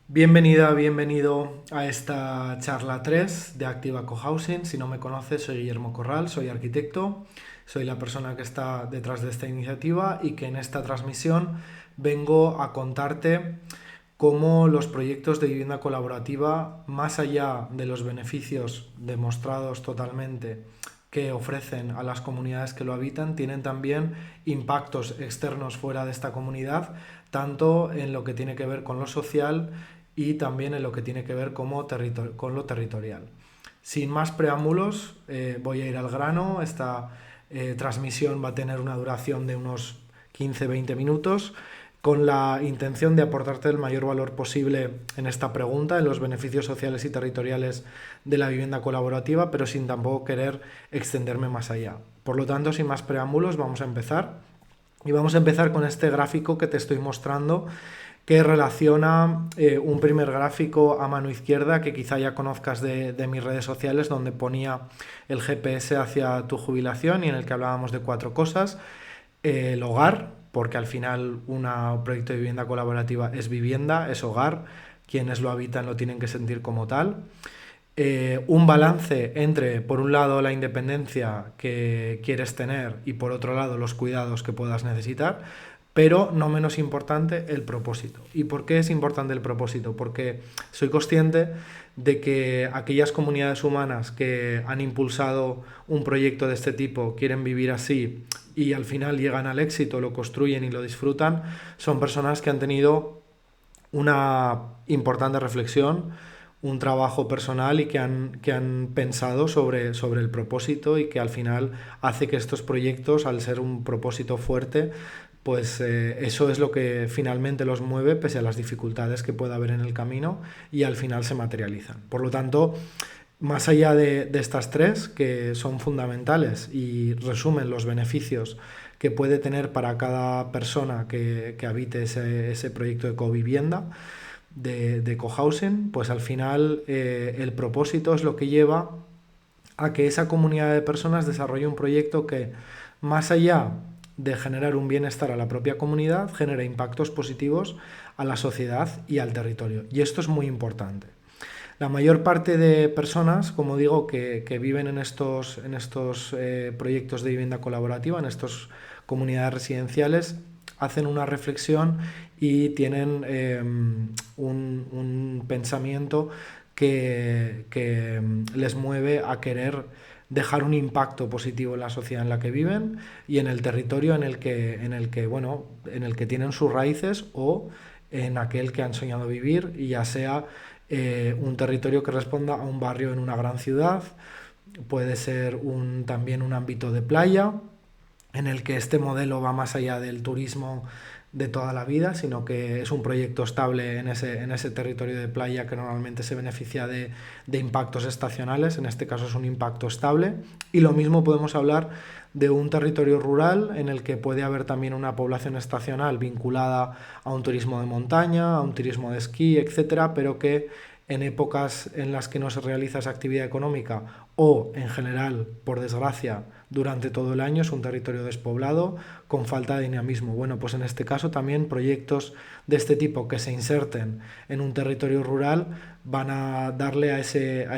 Bienvenida, bienvenido a esta charla 3 de Activa Cohousing. Si no me conoces, soy Guillermo Corral, soy arquitecto, soy la persona que está detrás de esta iniciativa y que en esta transmisión vengo a contarte cómo los proyectos de vivienda colaborativa, más allá de los beneficios demostrados totalmente que ofrecen a las comunidades que lo habitan, tienen también impactos externos fuera de esta comunidad, tanto en lo que tiene que ver con lo social y también en lo que tiene que ver con lo territorial. Sin más preámbulos, voy a ir al grano. Esta transmisión va a tener una duración de unos 15-20 minutos con la intención de aportarte el mayor valor posible en esta pregunta, en los beneficios sociales y territoriales de la vivienda colaborativa, pero sin tampoco querer extenderme más allá. Por lo tanto, sin más preámbulos, vamos a empezar. Y vamos a empezar con este gráfico que te estoy mostrando, que relaciona un primer gráfico a mano izquierda que quizá ya conozcas de mis redes sociales, donde ponía el GPS hacia tu jubilación y en el que hablábamos de 4 cosas. El hogar, porque al final un proyecto de vivienda colaborativa es vivienda, es hogar, quienes lo habitan lo tienen que sentir como tal. Un balance entre, por un lado, la independencia que quieres tener y por otro lado, los cuidados que puedas necesitar, pero no menos importante, el propósito. ¿Y por qué es importante el propósito? Porque soy consciente de que aquellas comunidades humanas que han impulsado un proyecto de este tipo, quieren vivir así y al final llegan al éxito, lo construyen y lo disfrutan, son personas que han tenido una importante reflexión, un trabajo personal y que han pensado sobre el propósito y que al final hace que estos proyectos, al ser un propósito fuerte, pues eso es lo que finalmente los mueve pese a las dificultades que pueda haber en el camino y al final se materializan. Por lo tanto, más allá de estas 3, que son fundamentales y resumen los beneficios que puede tener para cada persona que habite ese proyecto de covivienda, de cohousing, pues al final el propósito es lo que lleva a que esa comunidad de personas desarrolle un proyecto que, más allá de generar un bienestar a la propia comunidad, genera impactos positivos a la sociedad y al territorio. Y esto es muy importante. La mayor parte de personas, como digo, que viven en estos proyectos de vivienda colaborativa, en estas comunidades residenciales, hacen una reflexión y tienen un pensamiento que les mueve a querer dejar un impacto positivo en la sociedad en la que viven y en el territorio en el que tienen sus raíces o en aquel que han soñado vivir, y ya sea un territorio que responda a un barrio en una gran ciudad, puede ser también un ámbito de playa, en el que este modelo va más allá del turismo de toda la vida, sino que es un proyecto estable en ese territorio de playa que normalmente se beneficia de impactos estacionales. En este caso es un impacto estable. Y lo mismo podemos hablar de un territorio rural en el que puede haber también una población estacional vinculada a un turismo de montaña, a un turismo de esquí, etcétera, pero que en épocas en las que no se realiza esa actividad económica o, en general, por desgracia, durante todo el año es un territorio despoblado con falta de dinamismo. Bueno, pues en este caso también proyectos de este tipo que se inserten en un territorio rural van a darle a ese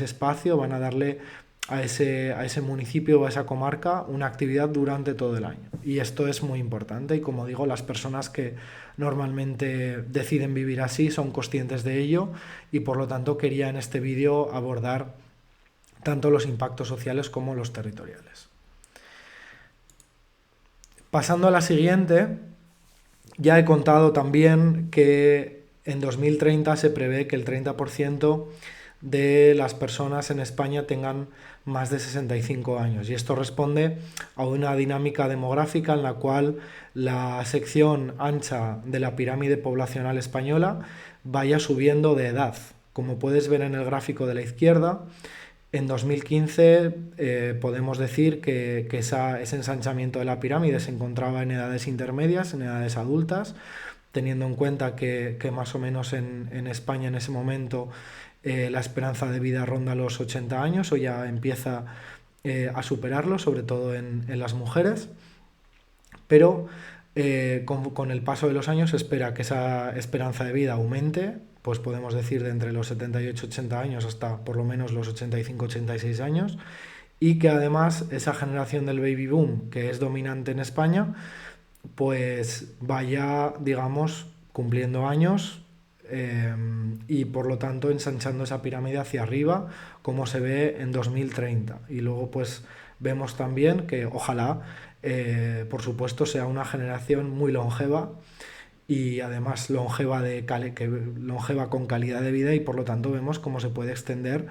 espacio, van a darle a ese municipio o a esa comarca una actividad durante todo el año. Y esto es muy importante y, como digo, las personas que normalmente deciden vivir así son conscientes de ello y por lo tanto quería en este vídeo abordar tanto los impactos sociales como los territoriales. Pasando a la siguiente, ya he contado también que en 2030 se prevé que el 30% de las personas en España tengan más de 65 años. Y esto responde a una dinámica demográfica en la cual la sección ancha de la pirámide poblacional española vaya subiendo de edad. Como puedes ver en el gráfico de la izquierda, en 2015 podemos decir que ese ensanchamiento de la pirámide se encontraba en edades intermedias, en edades adultas, teniendo en cuenta que más o menos en España en ese momento la esperanza de vida ronda los 80 años o ya empieza a superarlo, sobre todo en las mujeres. Pero Con el paso de los años se espera que esa esperanza de vida aumente, pues podemos decir de entre los 78-80 años hasta por lo menos los 85-86 años, y que además esa generación del baby boom que es dominante en España, pues vaya, digamos, cumpliendo años y por lo tanto ensanchando esa pirámide hacia arriba, como se ve en 2030. Y luego pues vemos también que ojalá, por supuesto, sea una generación muy longeva y además longeva con calidad de vida, y por lo tanto vemos cómo se puede extender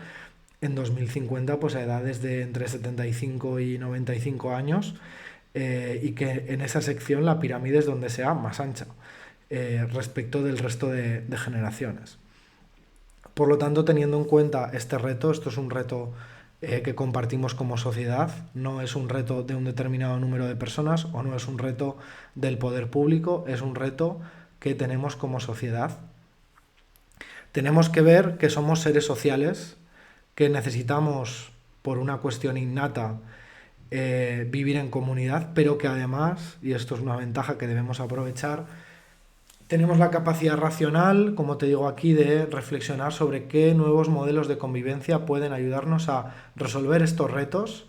en 2050 pues a edades de entre 75 y 95 años, y que en esa sección la pirámide es donde sea más ancha respecto del resto de generaciones. Por lo tanto, teniendo en cuenta este reto, esto es un reto que compartimos como sociedad, no es un reto de un determinado número de personas o no es un reto del poder público, es un reto que tenemos como sociedad. Tenemos que ver que somos seres sociales, que necesitamos, por una cuestión innata, vivir en comunidad, pero que además, y esto es una ventaja que debemos aprovechar, tenemos la capacidad racional, como te digo aquí, de reflexionar sobre qué nuevos modelos de convivencia pueden ayudarnos a resolver estos retos,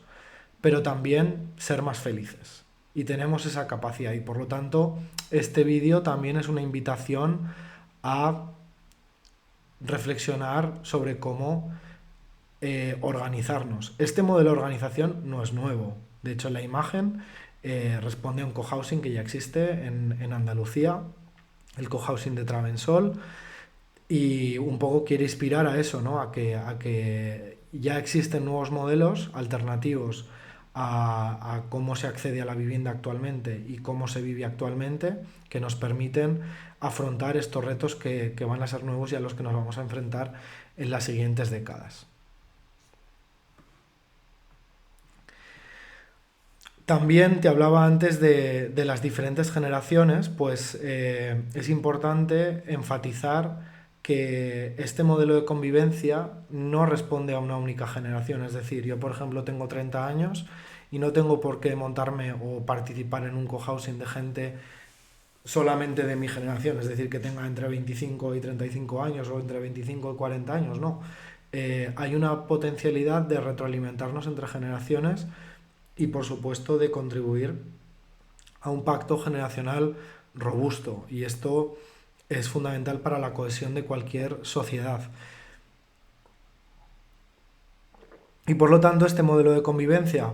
pero también ser más felices. Y tenemos esa capacidad, y por lo tanto este vídeo también es una invitación a reflexionar sobre cómo organizarnos. Este modelo de organización no es nuevo. De hecho, la imagen responde a un cohousing que ya existe en Andalucía, el cohousing de Travensol, y un poco quiere inspirar a eso, ¿no? A que ya existen nuevos modelos alternativos a cómo se accede a la vivienda actualmente y cómo se vive actualmente, que nos permiten afrontar estos retos que van a ser nuevos y a los que nos vamos a enfrentar en las siguientes décadas. También te hablaba antes de las diferentes generaciones, pues es importante enfatizar que este modelo de convivencia no responde a una única generación. Es decir, yo por ejemplo tengo 30 años y no tengo por qué montarme o participar en un cohousing de gente solamente de mi generación, es decir, que tenga entre 25 y 35 años o entre 25 y 40 años, no. Hay una potencialidad de retroalimentarnos entre generaciones y por supuesto de contribuir a un pacto generacional robusto, y esto es fundamental para la cohesión de cualquier sociedad. Y por lo tanto este modelo de convivencia,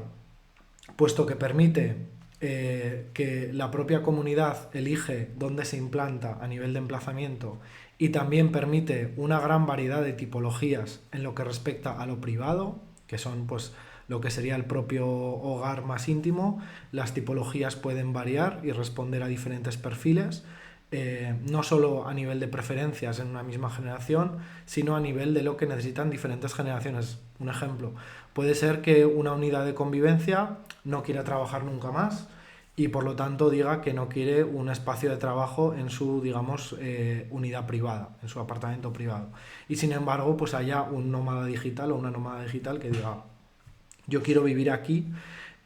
puesto que permite que la propia comunidad elige dónde se implanta a nivel de emplazamiento, y también permite una gran variedad de tipologías en lo que respecta a lo privado, que son pues lo que sería el propio hogar más íntimo. Las tipologías pueden variar y responder a diferentes perfiles, no solo a nivel de preferencias en una misma generación, sino a nivel de lo que necesitan diferentes generaciones. Un ejemplo, puede ser que una unidad de convivencia no quiera trabajar nunca más y por lo tanto diga que no quiere un espacio de trabajo en su, digamos, unidad privada, en su apartamento privado. Y sin embargo, pues haya un nómada digital o una nómada digital que diga: yo quiero vivir aquí,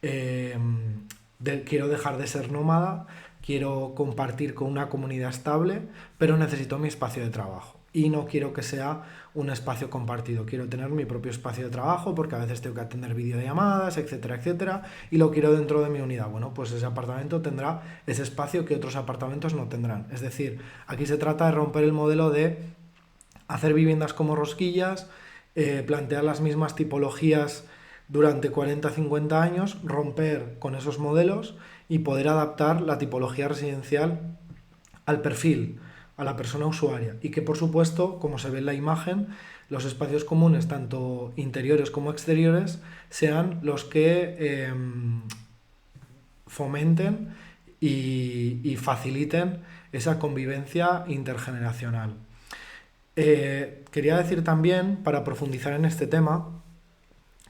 quiero dejar de ser nómada, quiero compartir con una comunidad estable, pero necesito mi espacio de trabajo. Y no quiero que sea un espacio compartido, quiero tener mi propio espacio de trabajo porque a veces tengo que atender videollamadas, etcétera, etcétera, y lo quiero dentro de mi unidad. Bueno, pues ese apartamento tendrá ese espacio que otros apartamentos no tendrán. Es decir, aquí se trata de romper el modelo de hacer viviendas como rosquillas, plantear las mismas tipologías durante 40-50 años, romper con esos modelos y poder adaptar la tipología residencial al perfil, a la persona usuaria, y que por supuesto, como se ve en la imagen, los espacios comunes, tanto interiores como exteriores, sean los que fomenten y faciliten esa convivencia intergeneracional. Quería decir también, para profundizar en este tema,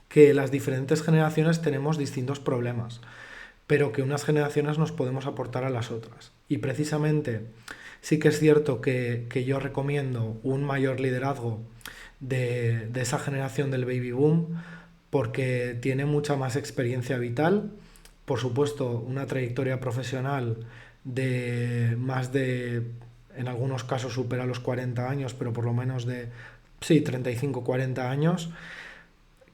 que las diferentes generaciones tenemos distintos problemas, pero que unas generaciones nos podemos aportar a las otras. Y precisamente sí que es cierto que yo recomiendo un mayor liderazgo de esa generación del baby boom, porque tiene mucha más experiencia vital, por supuesto una trayectoria profesional de más de, en algunos casos supera los 40 años, pero por lo menos de, sí, 35, 40 años,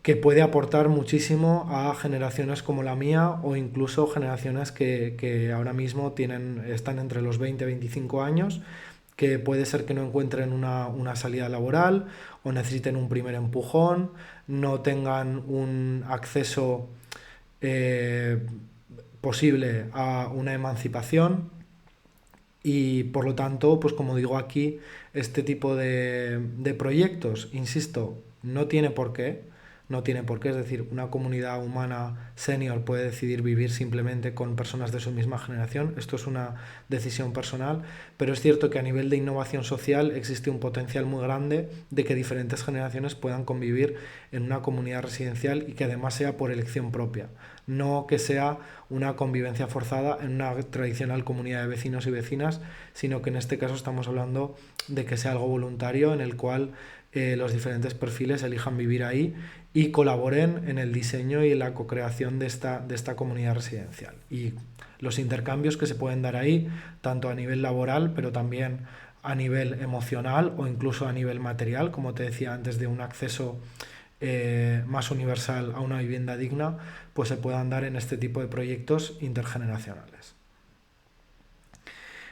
que puede aportar muchísimo a generaciones como la mía o incluso generaciones que ahora mismo están entre los 20 y 25 años, que puede ser que no encuentren una salida laboral o necesiten un primer empujón, no tengan un acceso eh, posible a una emancipación y por lo tanto, pues como digo aquí, este tipo de proyectos, insisto, no tiene por qué, es decir, una comunidad humana senior puede decidir vivir simplemente con personas de su misma generación, esto es una decisión personal, pero es cierto que a nivel de innovación social existe un potencial muy grande de que diferentes generaciones puedan convivir en una comunidad residencial y que además sea por elección propia, no que sea una convivencia forzada en una tradicional comunidad de vecinos y vecinas, sino que en este caso estamos hablando de que sea algo voluntario en el cual los diferentes perfiles elijan vivir ahí y colaboren en el diseño y en la co-creación de esta comunidad residencial. Y los intercambios que se pueden dar ahí, tanto a nivel laboral, pero también a nivel emocional o incluso a nivel material, como te decía antes, de un acceso más universal a una vivienda digna, pues se puedan dar en este tipo de proyectos intergeneracionales.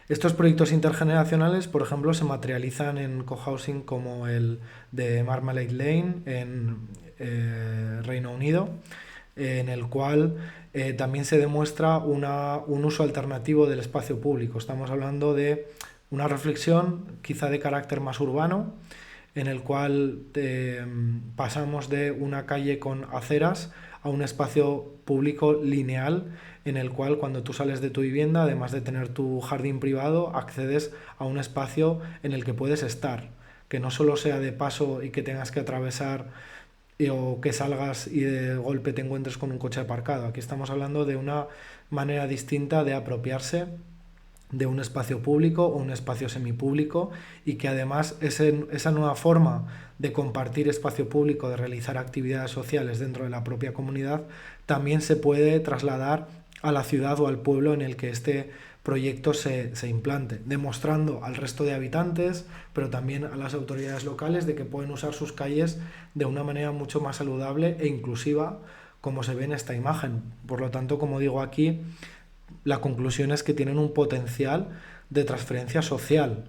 Estos proyectos intergeneracionales, por ejemplo, se materializan en cohousing como el de Marmalade Lane en Reino Unido, en el cual también se demuestra un uso alternativo del espacio público. Estamos hablando de una reflexión quizá de carácter más urbano, en el cual pasamos de una calle con aceras a un espacio público lineal en el cual cuando tú sales de tu vivienda, además de tener tu jardín privado, accedes a un espacio en el que puedes estar, que no solo sea de paso y que tengas que atravesar o que salgas y de golpe te encuentres con un coche aparcado. Aquí estamos hablando de una manera distinta de apropiarse de un espacio público o un espacio semipúblico y que además esa nueva forma de compartir espacio público, de realizar actividades sociales dentro de la propia comunidad, también se puede trasladar a la ciudad o al pueblo en el que este proyecto se implante, demostrando al resto de habitantes, pero también a las autoridades locales, de que pueden usar sus calles de una manera mucho más saludable e inclusiva, como se ve en esta imagen. Por lo tanto, como digo aquí, la conclusión es que tienen un potencial de transferencia social,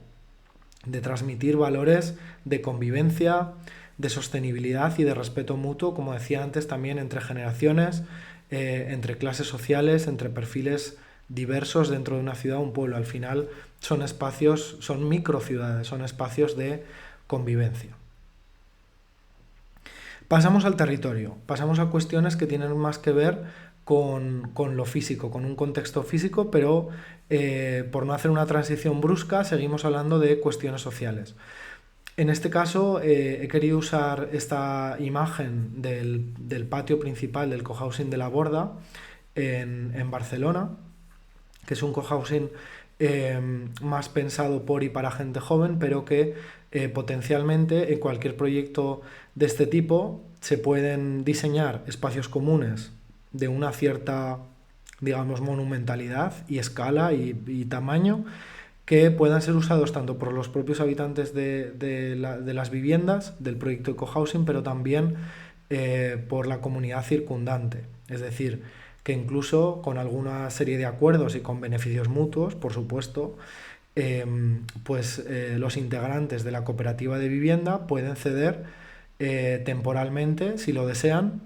de transmitir valores de convivencia, de sostenibilidad y de respeto mutuo, como decía antes, también entre generaciones, entre clases sociales, entre perfiles diversos dentro de una ciudad o un pueblo. Al final son espacios, son microciudades, son espacios de convivencia. Pasamos al territorio, pasamos a cuestiones que tienen más que ver con lo físico, con un contexto físico, pero por no hacer una transición brusca, seguimos hablando de cuestiones sociales. En este caso he querido usar esta imagen del patio principal del cohousing de la Borda en Barcelona, que es un cohousing más pensado por y para gente joven, pero que potencialmente en cualquier proyecto de este tipo se pueden diseñar espacios comunes de una cierta, digamos, monumentalidad y escala y tamaño, que puedan ser usados tanto por los propios habitantes de las viviendas del proyecto ecohousing, pero también por la comunidad circundante. Es decir, que incluso con alguna serie de acuerdos y con beneficios mutuos, por supuesto, los integrantes de la cooperativa de vivienda pueden ceder temporalmente, si lo desean,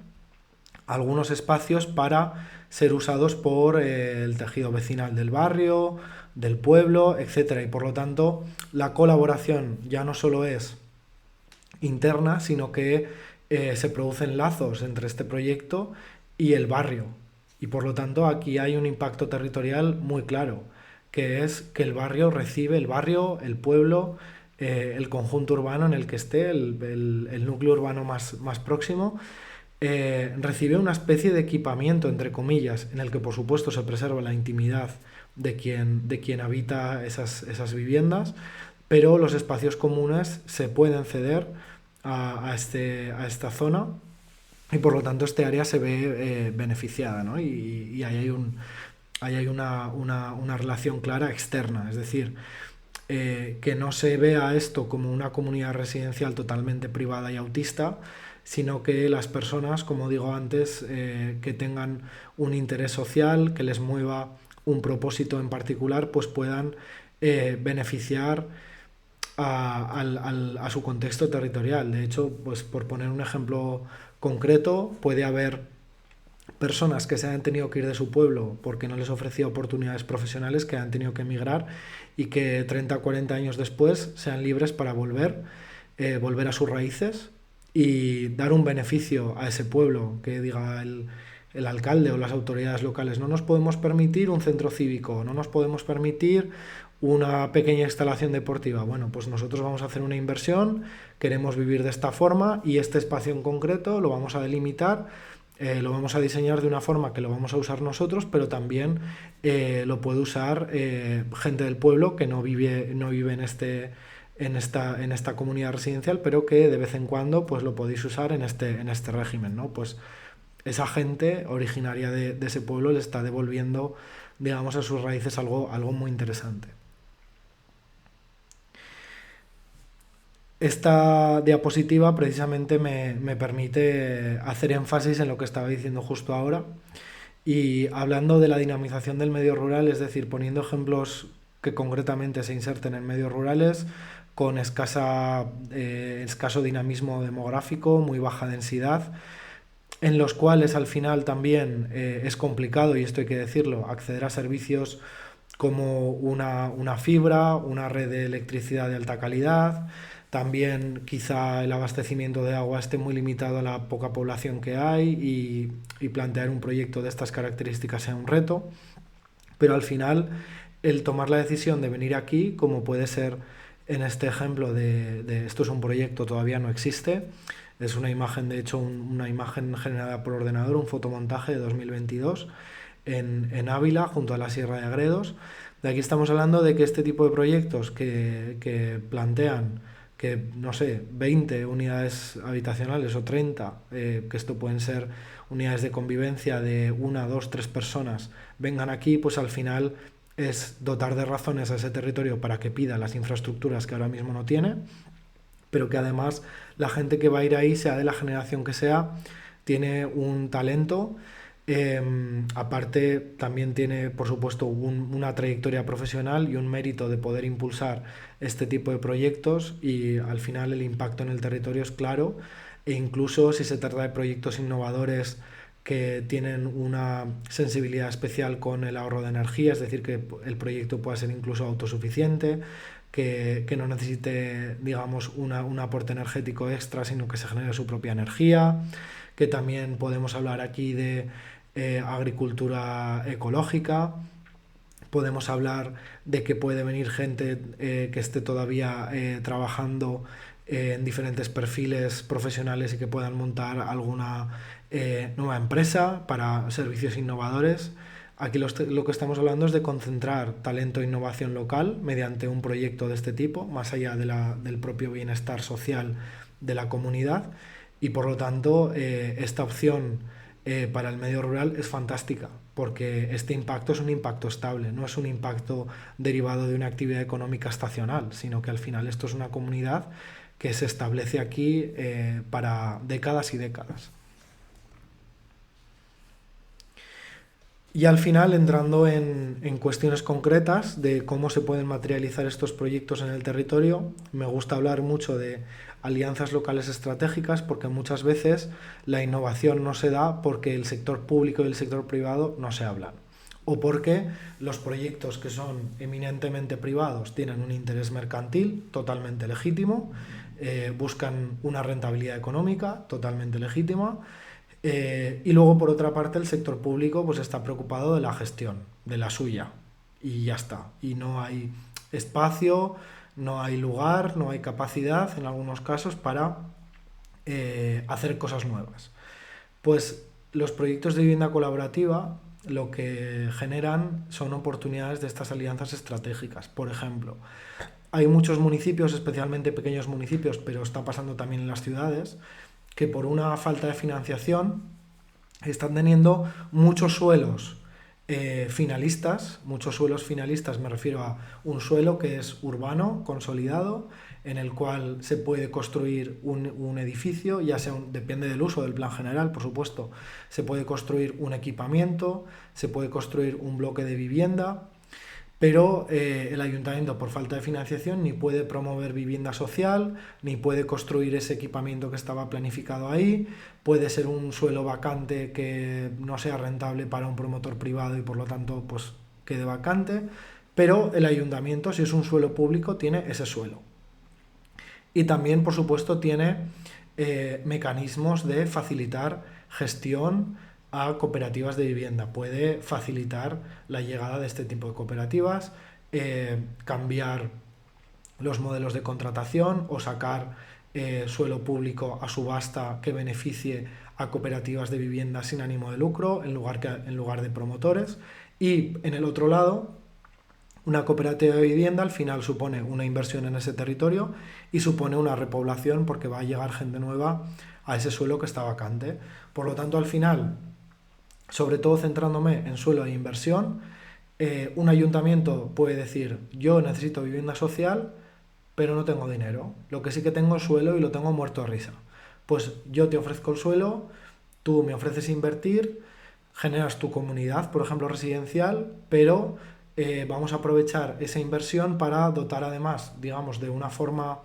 algunos espacios para ser usados por el tejido vecinal del barrio, del pueblo, etcétera. Y por lo tanto, la colaboración ya no solo es interna, sino que se producen lazos entre este proyecto y el barrio. Y por lo tanto, aquí hay un impacto territorial muy claro, que es que el barrio recibe, el barrio, el pueblo, el conjunto urbano en el que esté, el núcleo urbano más próximo, recibe una especie de equipamiento, entre comillas, en el que por supuesto se preserva la intimidad de quien habita esas viviendas, pero los espacios comunes se pueden ceder a esta zona y por lo tanto este área se ve beneficiada, ¿no? Y ahí hay ahí hay una relación clara externa, es decir, que no se vea esto como una comunidad residencial totalmente privada y autista, sino que las personas, como digo antes, que tengan un interés social, que les mueva un propósito en particular, pues puedan beneficiar a su contexto territorial. De hecho, pues por poner un ejemplo concreto, puede haber personas que se han tenido que ir de su pueblo porque no les ofrecía oportunidades profesionales, que han tenido que emigrar y que 30 o 40 años después sean libres para volver a sus raíces y dar un beneficio a ese pueblo, que diga el alcalde o las autoridades locales: no nos podemos permitir un centro cívico, no nos podemos permitir una pequeña instalación deportiva. Bueno, pues nosotros vamos a hacer una inversión, queremos vivir de esta forma y este espacio en concreto lo vamos a delimitar, lo vamos a diseñar de una forma que lo vamos a usar nosotros, pero también lo puede usar gente del pueblo que no vive en esta comunidad residencial, pero que de vez en cuando pues lo podéis usar en este régimen, ¿no? Pues esa gente originaria de ese pueblo le está devolviendo, digamos, a sus raíces algo muy interesante. Esta diapositiva precisamente me permite hacer énfasis en lo que estaba diciendo justo ahora, y hablando de la dinamización del medio rural, es decir, poniendo ejemplos que concretamente se inserten en medios rurales con escaso dinamismo demográfico, muy baja densidad, en los cuales al final también es complicado, y esto hay que decirlo, acceder a servicios como una fibra, una red de electricidad de alta calidad. También quizá el abastecimiento de agua esté muy limitado a la poca población que hay, y plantear un proyecto de estas características sea un reto. Pero al final el tomar la decisión de venir aquí, como puede ser en este ejemplo de esto es un proyecto, todavía no existe, es una imagen, de hecho, una imagen generada por ordenador, un fotomontaje de 2022 en Ávila, junto a la Sierra de Agredos. De aquí estamos hablando de que este tipo de proyectos que plantean que, no sé, 20 unidades habitacionales o 30, que esto pueden ser unidades de convivencia de una, dos, tres personas, vengan aquí, pues al final es dotar de razones a ese territorio para que pida las infraestructuras que ahora mismo no tiene, pero que además la gente que va a ir ahí, sea de la generación que sea, tiene un talento. Aparte, también tiene, por supuesto, una trayectoria profesional y un mérito de poder impulsar este tipo de proyectos, y al final el impacto en el territorio es claro, e incluso si se trata de proyectos innovadores que tienen una sensibilidad especial con el ahorro de energía, es decir, que el proyecto pueda ser incluso autosuficiente, que no necesite, digamos, un aporte energético extra, sino que se genere su propia energía, que también podemos hablar aquí de agricultura ecológica. Podemos hablar de que puede venir gente que esté todavía trabajando en diferentes perfiles profesionales y que puedan montar alguna nueva empresa para servicios innovadores. Aquí lo que estamos hablando es de concentrar talento e innovación local mediante un proyecto de este tipo, más allá del propio bienestar social de la comunidad, y por lo tanto esta opción para el medio rural es fantástica, porque este impacto es un impacto estable, no es un impacto derivado de una actividad económica estacional, sino que al final esto es una comunidad que se establece aquí para décadas y décadas. Y al final, entrando en cuestiones concretas de cómo se pueden materializar estos proyectos en el territorio, me gusta hablar mucho de alianzas locales estratégicas, porque muchas veces la innovación no se da porque el sector público y el sector privado no se hablan, o porque los proyectos que son eminentemente privados tienen un interés mercantil totalmente legítimo, buscan una rentabilidad económica totalmente legítima, y luego, por otra parte, el sector público pues está preocupado de la gestión, de la suya, y ya está. Y no hay espacio, no hay lugar, no hay capacidad en algunos casos para hacer cosas nuevas. Pues los proyectos de vivienda colaborativa lo que generan son oportunidades de estas alianzas estratégicas. Por ejemplo, hay muchos municipios, especialmente pequeños municipios, pero está pasando también en las ciudades, que por una falta de financiación están teniendo muchos suelos finalistas, muchos suelos finalistas, me refiero a un suelo que es urbano, consolidado, en el cual se puede construir un edificio, ya sea, depende del uso del plan general, por supuesto, se puede construir un equipamiento, se puede construir un bloque de vivienda, pero el ayuntamiento, por falta de financiación, ni puede promover vivienda social, ni puede construir ese equipamiento que estaba planificado ahí. Puede ser un suelo vacante que no sea rentable para un promotor privado y por lo tanto pues quede vacante, pero el ayuntamiento, si es un suelo público, tiene ese suelo. Y también, por supuesto, tiene mecanismos de facilitar gestión a cooperativas de vivienda. Puede facilitar la llegada de este tipo de cooperativas, cambiar los modelos de contratación o sacar suelo público a subasta que beneficie a cooperativas de vivienda sin ánimo de lucro en lugar de promotores. Y en el otro lado, una cooperativa de vivienda al final supone una inversión en ese territorio y supone una repoblación porque va a llegar gente nueva a ese suelo que está vacante. Por lo tanto, al final, sobre todo centrándome en suelo de inversión, un ayuntamiento puede decir: yo necesito vivienda social, pero no tengo dinero. Lo que sí que tengo es suelo y lo tengo muerto de risa. Pues yo te ofrezco el suelo, tú me ofreces invertir, generas tu comunidad, por ejemplo, residencial, pero vamos a aprovechar esa inversión para dotar además, digamos, de una forma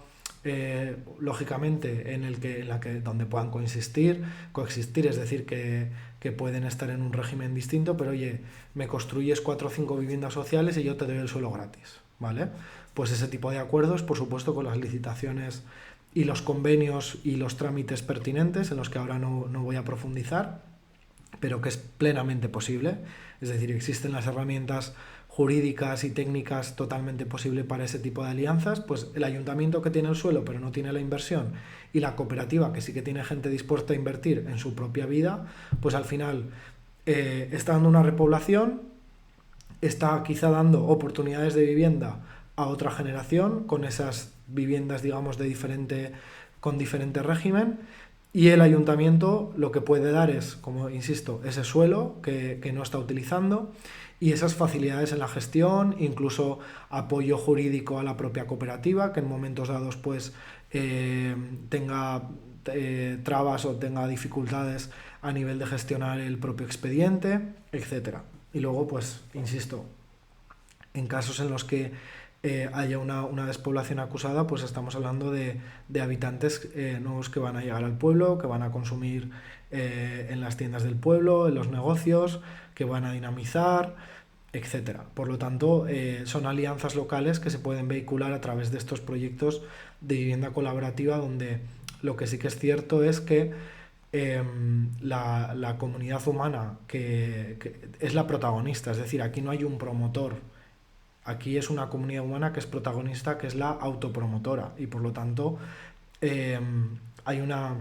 lógicamente donde puedan coexistir, es decir, que pueden estar en un régimen distinto, pero oye, me construyes 4 o 5 viviendas sociales y yo te doy el suelo gratis, ¿vale? Pues ese tipo de acuerdos, por supuesto, con las licitaciones y los convenios y los trámites pertinentes, en los que ahora no voy a profundizar, pero que es plenamente posible. Es decir, existen las herramientas jurídicas y técnicas totalmente posible para ese tipo de alianzas. Pues el ayuntamiento que tiene el suelo pero no tiene la inversión, y la cooperativa que sí que tiene gente dispuesta a invertir en su propia vida, pues al final está dando una repoblación, está quizá dando oportunidades de vivienda a otra generación con esas viviendas, digamos, con diferente régimen. Y el ayuntamiento lo que puede dar es, como insisto, ese suelo que no está utilizando y esas facilidades en la gestión, incluso apoyo jurídico a la propia cooperativa, que en momentos dados pues tenga trabas o tenga dificultades a nivel de gestionar el propio expediente, etcétera. Y luego, pues, insisto, en casos en los que haya una despoblación acusada, pues estamos hablando de habitantes nuevos que van a llegar al pueblo, que van a consumir en las tiendas del pueblo, en los negocios, que van a dinamizar, etcétera. Por lo tanto, son alianzas locales que se pueden vehicular a través de estos proyectos de vivienda colaborativa, donde lo que sí que es cierto es que la comunidad humana que es la protagonista, es decir, aquí no hay un promotor. Aquí es una comunidad humana que es protagonista, que es la autopromotora, y por lo tanto hay una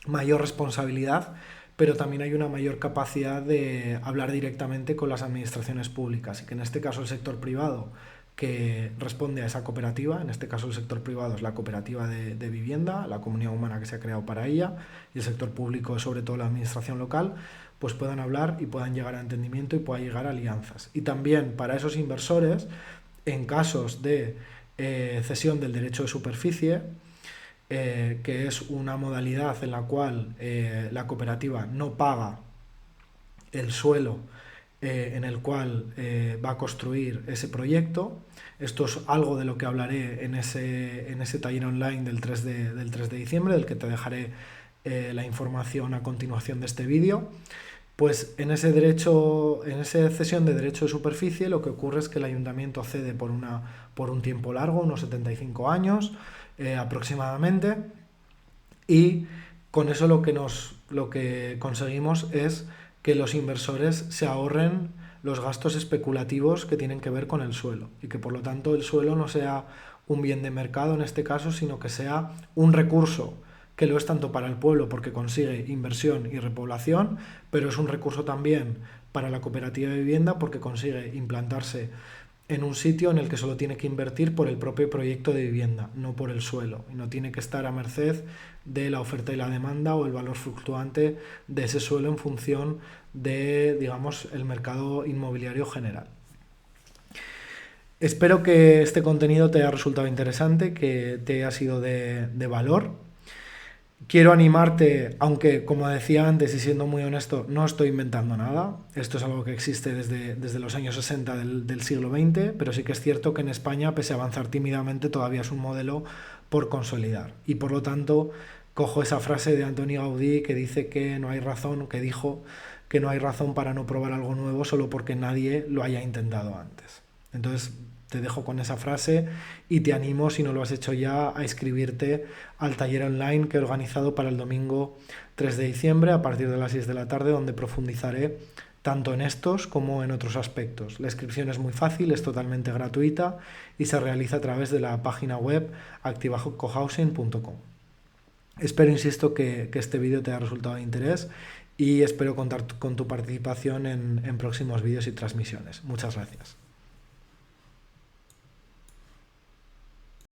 mayor responsabilidad, pero también hay una mayor capacidad de hablar directamente con las administraciones públicas, y que en este caso el sector privado, que responde a esa cooperativa, en este caso el sector privado es la cooperativa de vivienda, la comunidad humana que se ha creado para ella, y el sector público es sobre todo la administración local, pues puedan hablar y puedan llegar a entendimiento y puedan llegar a alianzas. Y también para esos inversores, en casos de cesión del derecho de superficie, que es una modalidad en la cual la cooperativa no paga el suelo en el cual va a construir ese proyecto. Esto es algo de lo que hablaré en ese taller online del 3 de diciembre, del que te dejaré la información a continuación de este vídeo. Pues en esa cesión de derecho de superficie, lo que ocurre es que el ayuntamiento cede por un tiempo largo, unos 75 años aproximadamente, y con eso lo que conseguimos es que los inversores se ahorren los gastos especulativos que tienen que ver con el suelo, y que por lo tanto el suelo no sea un bien de mercado en este caso, sino que sea un recurso que lo es tanto para el pueblo porque consigue inversión y repoblación, pero es un recurso también para la cooperativa de vivienda porque consigue implantarse en un sitio en el que solo tiene que invertir por el propio proyecto de vivienda, no por el suelo, y no tiene que estar a merced de la oferta y la demanda o el valor fluctuante de ese suelo en función de, digamos, el mercado inmobiliario general. Espero que este contenido te haya resultado interesante, que te haya sido de valor. Quiero animarte, aunque como decía antes y siendo muy honesto, no estoy inventando nada. Esto es algo que existe desde los años 60 del siglo XX, pero sí que es cierto que en España, pese a avanzar tímidamente, todavía es un modelo por consolidar. Y por lo tanto, cojo esa frase de Antoni Gaudí que dice que no hay razón, que dijo que no hay razón para no probar algo nuevo solo porque nadie lo haya intentado antes. Entonces, te dejo con esa frase y te animo, si no lo has hecho ya, a inscribirte al taller online que he organizado para el domingo 3 de diciembre a partir de las 6 de la tarde, donde profundizaré tanto en estos como en otros aspectos. La inscripción es muy fácil, es totalmente gratuita y se realiza a través de la página web activacohousing.com. Espero, insisto, que este vídeo te haya resultado de interés y espero contar con tu participación en próximos vídeos y transmisiones. Muchas gracias.